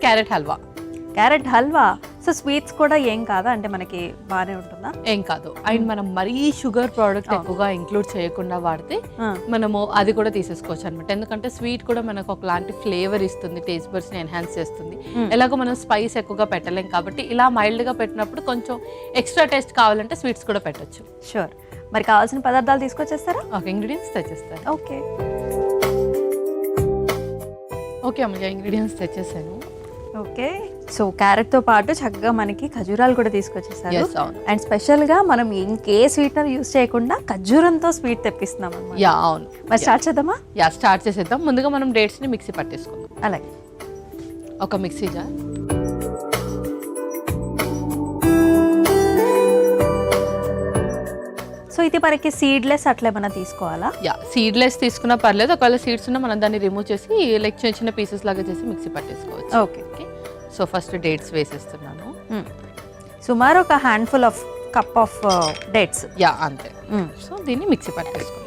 Carrot halwa. Carrot halwa. So sweets కూడా ఏం కాదా, అంటే మనకి బాగానే ఉంటుందా? ఏం కాదు. అండ్ మనం మరీ షుగర్ ప్రోడక్ట్ ఎక్కువగా ఇంక్లూడ్ చేయకుండా వాడితే మనము అది కూడా తీసేసుకోవచ్చు అనమాట. ఎందుకంటే స్వీట్ కూడా మనకు ఒకలాంటి ఫ్లేవర్ ఇస్తుంది, టేస్ట్ బడ్స్ ని ఎన్హాన్స్ చేస్తుంది. ఎలాగో మనం స్పైస్ ఎక్కువగా పెట్టలేం కాబట్టి ఇలా మైల్డ్ గా పెట్టినప్పుడు కొంచెం ఎక్స్ట్రా టేస్ట్ కావాలంటే స్వీట్స్ కూడా పెట్టచ్చు. షూర్. మరి కావాల్సిన పదార్థాలు తీసుకొచ్చేస్తారా? ఓకే, ఇంగ్రీడియంట్స్ తెచ్చేస్తాను. ఓకే ఓకే అమ్మయ్య, ఇంగ్రీడియంట్స్ తెచ్చేసాను. ఓకే. సో క్యారెట్తో పాటు చక్కగా మనకి ఖజూరాలు కూడా తీసుకొచ్చేసారు. Yes, అవును. అండ్ స్పెషల్గా మనం ఇంకే స్వీట్నర్ యూస్ చేయకుండా ఖజూరంతో స్వీట్ తెప్పిస్తున్నాం అన్నమాట. యా అవును. మరి స్టార్ట్ చేద్దామా? యా స్టార్ట్ చేసేద్దాం. ముందుగా మనం డేట్స్ని మిక్సీ పట్టేసుకుందాం. అలాగే ఒక మిక్సీ జార్. సో ఇది మనకి సీడ్లెస్ అట్లా ఏమైనా తీసుకోవాలా? యా సీడ్లెస్ తీసుకున్నా పర్లేదు. ఒకవేళ సీడ్స్ ఉన్నా మనం దాన్ని రిమూవ్ చేసి లైక్ చిన్న చిన్న పీసెస్ లాగా చేసి మిక్సీ పట్టేసుకోవచ్చు. Okay. Okay. So first dates వేసేస్తున్నాను. సుమారు ఒక handful of cup of dates. Yeah అంతే. సో దీన్ని మిక్సీ పట్టేసుకుందాం.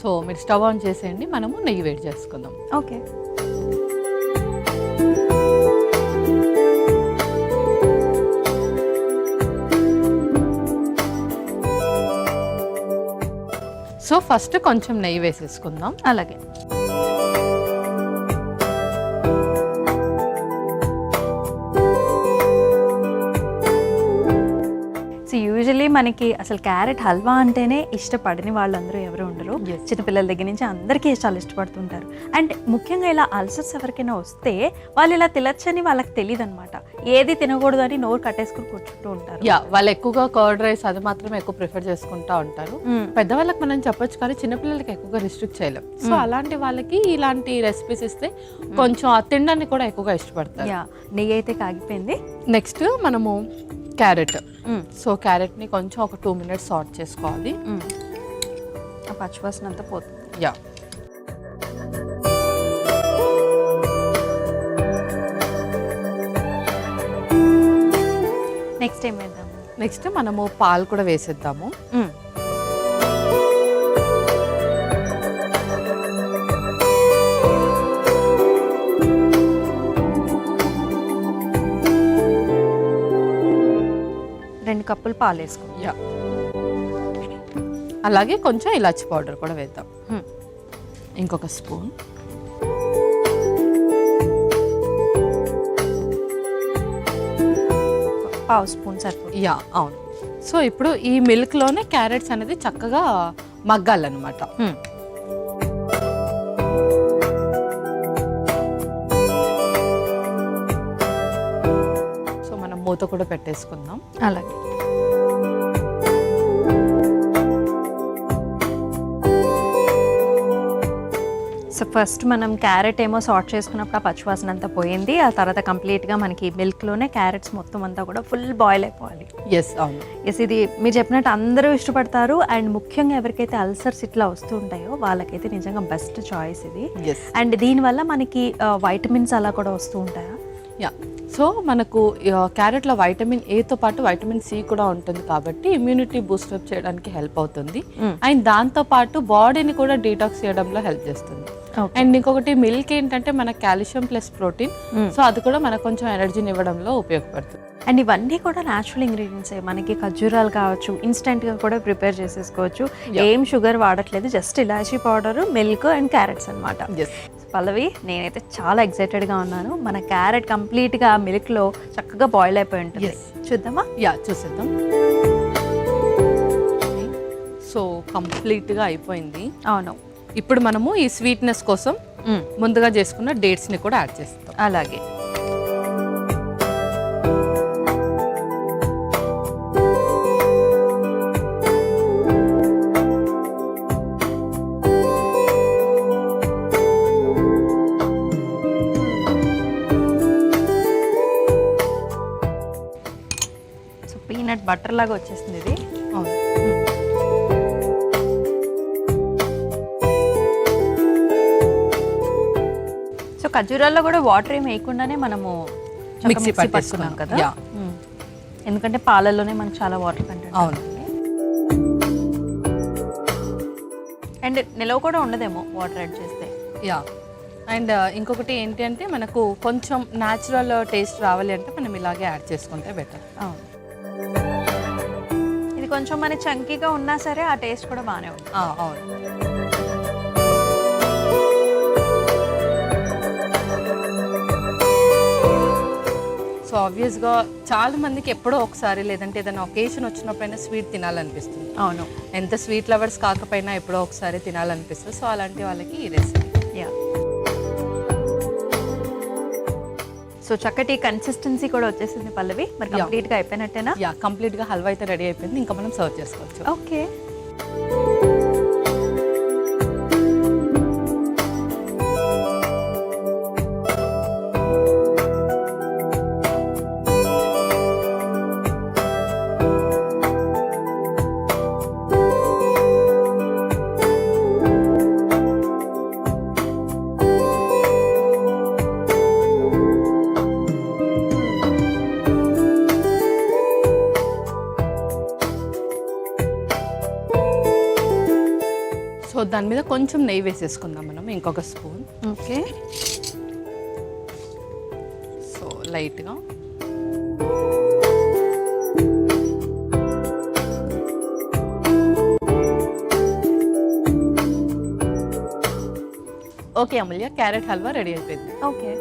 సో మీరు స్టవ్ ఆన్ చేసేయండి, మనము నెయ్యి వేడి చేసుకుందాం. ఓకే. సో ఫస్ట్ కొంచెం నెయ్యి వేసేసుకుందాం. అలాగే. సో యూజువల్లీ మనకి అసలు క్యారెట్ హల్వా అంటేనే ఇష్టపడని వాళ్ళందరూ ఎవరు ఉండరు. చిన్నపిల్లల దగ్గర నుంచి అందరికీ చాలా ఇష్టపడుతుంటారు. అండ్ ముఖ్యంగా ఇలా అల్సర్స్ ఎవరికైనా వస్తే వాళ్ళు ఇలా తినచ్చని వాళ్ళకి తెలియదు అనమాట. ఏది తినకూడదు అని నోరు కట్టేసుకుని కూర్చుంటూ ఉంటారు. యా వాళ్ళు ఎక్కువగా కర్డ్ రైస్ అది మాత్రమే ఎక్కువ ప్రిఫర్ చేసుకుంటా ఉంటారు. పెద్దవాళ్ళకి మనం చెప్పొచ్చు కానీ చిన్నపిల్లలకి ఎక్కువగా రిస్ట్రిక్ట్ చేయలేం. సో అలాంటి వాళ్ళకి ఇలాంటి రెసిపీస్ ఇస్తే కొంచెం తినడానికి కూడా ఎక్కువగా ఇష్టపడతారు. యా నెయ్యి అయితే కాగిపోయింది. నెక్స్ట్ మనము క్యారెట్. సో క్యారెట్ని కొంచెం ఒక 2 minutes సాట్ చేసుకోవాలి. ఆ పచ్చివాసన అంతా పోతుంది. యా నెక్స్ట్ ఏం వేద్దాము? నెక్స్ట్ మనము పాలు కూడా వేసేద్దాము. కప్పులు పాలు వేసుకుందాం. యా అలాగే కొంచెం ఇలాచి పౌడర్ కూడా వేద్దాం. ఇంకొక స్పూన్. పావు స్పూన్ సరిపోతుంది. యా అవును. సో ఇప్పుడు ఈ మిల్క్లోనే క్యారెట్స్ అనేది చక్కగా మగ్గాలన్నమాట. సో మనం మూత కూడా పెట్టేసుకుందాం. అలాగే. సో ఫస్ట్ మనం క్యారెట్ ఏమో సార్ట్ చేసుకున్నప్పుడు ఆ పచ్చివాసన అంతా పోయింది. ఆ తర్వాత కంప్లీట్గా మనకి మిల్క్లోనే క్యారెట్స్ మొత్తం అంతా కూడా ఫుల్ బాయిల్ అయిపోవాలి. ఎస్ అవును. ఎస్ ఇది మీరు చెప్పినట్టు అందరూ ఇష్టపడతారు. అండ్ ముఖ్యంగా ఎవరికైతే అల్సర్స్ ఇట్లా వస్తూ ఉంటాయో వాళ్ళకైతే నిజంగా బెస్ట్ చాయిస్ ఇది. అండ్ దీనివల్ల మనకి వైటమిన్స్ అలా కూడా వస్తూ ఉంటాయా? యా సో మనకు క్యారెట్లో వైటమిన్ ఏతో పాటు వైటమిన్ సి కూడా ఉంటుంది కాబట్టి ఇమ్యూనిటీ బూస్టప్ చేయడానికి హెల్ప్ అవుతుంది. అండ్ దాంతో పాటు బాడీని కూడా డీటాక్స్ చేయడంలో హెల్ప్ చేస్తుంది. అండ్ ఇంకొకటి మిల్క్ ఏంటంటే మన కాల్షియం ప్లస్ ప్రోటీన్, సో అది కూడా మనకు కొంచెం ఎనర్జీని ఇవ్వడంలో ఉపయోగపడుతుంది. అండ్ ఇవన్నీ కూడా న్యాచురల్ ఇంగ్రీడియంట్స్. మనకి ఖర్జూరాలు కావచ్చు, ఇన్స్టెంట్గా కూడా ప్రిపేర్ చేసేసుకోవచ్చు. ఏం షుగర్ వాడట్లేదు, జస్ట్ ఇలాచీ పౌడర్, మిల్క్ అండ్ క్యారెట్స్ అనమాట. పల్లవి నేనైతే చాలా ఎక్సైటెడ్గా ఉన్నాను. మన క్యారెట్ కంప్లీట్గా మిల్క్లో చక్కగా బాయిల్ అయిపోయి ఉంటుంది. చూద్దామా? యా చూసేద్దాం. సో కంప్లీట్గా అయిపోయింది. అవును. ఇప్పుడు మనము ఈ స్వీట్నెస్ కోసం ముందుగా చేసుకున్న డేట్స్ని కూడా యాడ్ చేస్తాం. అలాగే. సో పీనట్ బటర్ లాగా వచ్చేసింది ఇది. అవును. సో ఖర్జూరాల్లో కూడా వాటర్ ఏమి వేయకుండానే మనము మిక్సీ పట్టుకున్నాం కదా. యా, ఎందుకంటే పాలల్లోనే మనకు చాలా వాటర్ కంటెంట్. అవును. అండ్ నిలవ కూడా ఉండదేమో వాటర్ యాడ్ చేస్తే. యా, అండ్ ఇంకొకటి ఏంటి అంటే మనకు కొంచెం న్యాచురల్ టేస్ట్ రావాలి అంటే మనం ఇలాగే యాడ్ చేసుకుంటే బెటర్. అవును, ఇది కొంచెం మన చంకీగా ఉన్నా సరే ఆ టేస్ట్ కూడా బాగానే ఉంది. అవును. సో ఆబ్వియస్గా చాలా మందికి ఎప్పుడో ఒకసారి లేదంటే ఏదైనా ఒకేషన్ వచ్చినప్పుడైనా స్వీట్ తినాలనిపిస్తుంది. అవును, ఎంత స్వీట్ లవర్స్ కాకపోయినా ఎప్పుడో ఒకసారి తినాలనిపిస్తుంది. సో అలాంటి వాళ్ళకి ఈ రెసిపీ. యా, సో చక్కటి కన్సిస్టెన్సీ కూడా వచ్చేసింది పల్లవి. మరి కంప్లీట్గా అయిపోయినట్టేనా? యా, కంప్లీట్గా హల్వా అయితే రెడీ అయిపోయింది. ఇంకా మనం సర్వ్ చేసుకోవచ్చు. ఓకే. సో దాని మీద కొంచెం నెయ్యి వేసేసుకుందాం మనం, ఇంకొక స్పూన్. ఓకే. సో లైట్గా. ఓకే అమూల్య, క్యారెట్ హల్వా రెడీ అయిపోయింది. ఓకే,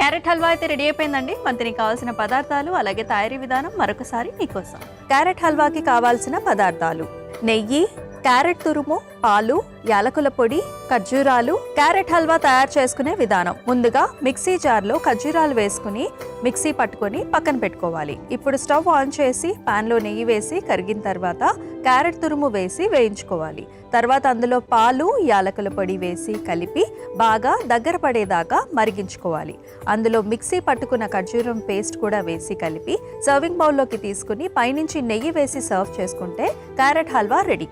క్యారెట్ హల్వా అయితే రెడీ అయిపోయిందండి. మరి దీనికి కావాల్సిన పదార్థాలు అలాగే తయారీ విధానం మరొకసారి మీకోసం. క్యారెట్ హల్వాకి కావాల్సిన పదార్థాలు: నెయ్యి, క్యారెట్ తురుము, పాలు, యాలకుల పొడి, ఖర్జూరాలు. క్యారెట్ హల్వా తయారు చేసుకునే విధానం: ముందుగా మిక్సీ జార్లో ఖర్జూరాలు వేసుకుని మిక్సీ పట్టుకొని పక్కన పెట్టుకోవాలి. ఇప్పుడు స్టవ్ ఆన్ చేసి పాన్లో నెయ్యి వేసి కరిగిన తర్వాత క్యారెట్ తురుము వేసి వేయించుకోవాలి. తర్వాత అందులో పాలు, యాలకుల పొడి వేసి కలిపి బాగా దగ్గర పడేదాకా మరిగించుకోవాలి. అందులో మిక్సీ పట్టుకున్న ఖర్జూరం పేస్ట్ కూడా వేసి కలిపి సర్వింగ్ బౌల్లోకి తీసుకుని పైనుంచి నెయ్యి వేసి సర్వ్ చేసుకుంటే క్యారెట్ హల్వా రెడీ.